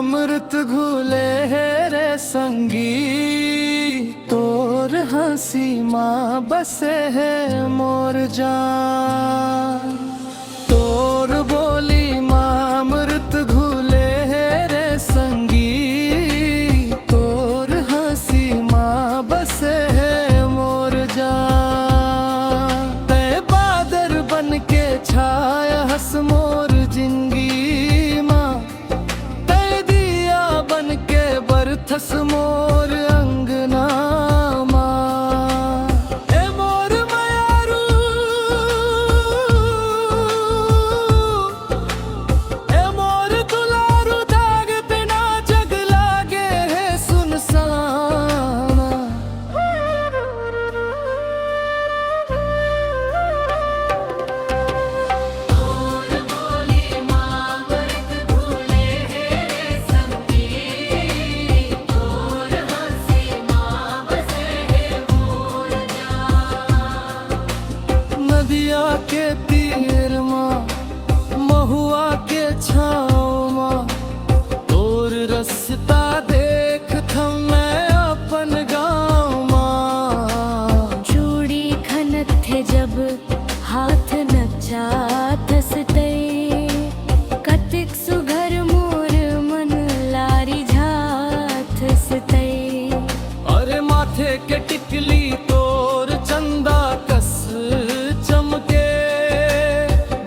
अमृत घुले है रे संगी, तोर हंसी माँ बसे है मोर जान। तोर बोली माँ अमृत घुले है रे संगी, तोर हंसी माँ बसे है मोर जान। ते बादर बन के छाया हंस मोर जिंदगी माँ, ते दिया बन के बरथस मोर अंगना माँ। ए मोर मयारू, ए मोर दुलारू, दाग बिना जग लागे है सुनसान। नदिया के तीर माँ, महुआ के छाँव माँ, तोर रस्ता देख थम मैं अपन गाँव माँ। चूड़ी खनत थे जब हाथ नचात हंसते, कतिक सुघर मोर मन लारी झात हंसते। अरे माथे के टिकली तोर चंदा कस चमके,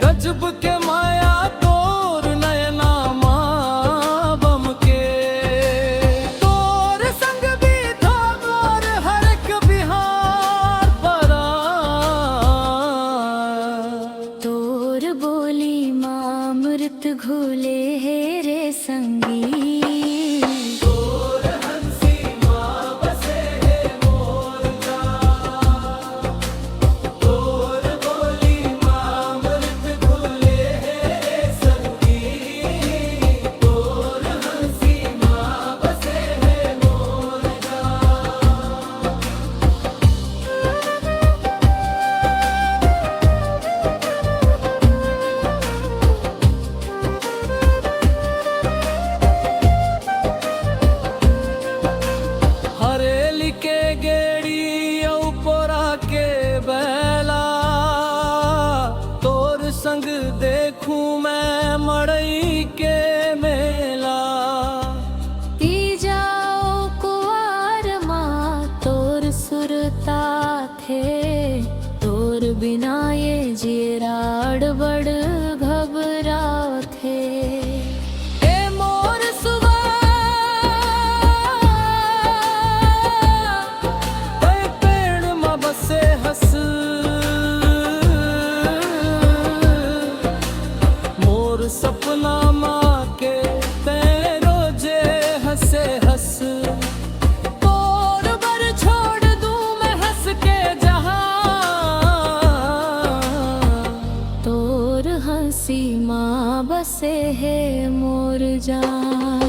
गजब के माया तोर नयना माँ बमके। तोर संग भी था मोर हर एक बिहार परा, तोर बोली माँ अमृत घुले है रे संगी। हरेली के गेड़ी औ पोरा के बेला, तोर संग देखूं मैं मड़ई के मेला। ती जाओ कुआर माँ तोर सुरता थे, तोर बिना ये जिराड़ बड़ घबरा थे। ए मोर सुवा, ते पेड़ माँ बसे हंस, मोर सपना माँ के ते रोजे हंसे हंस। तोर बर छोड़ दूं मैं हंस के जहां, तोर हंसी माँ बसे है मोर जान।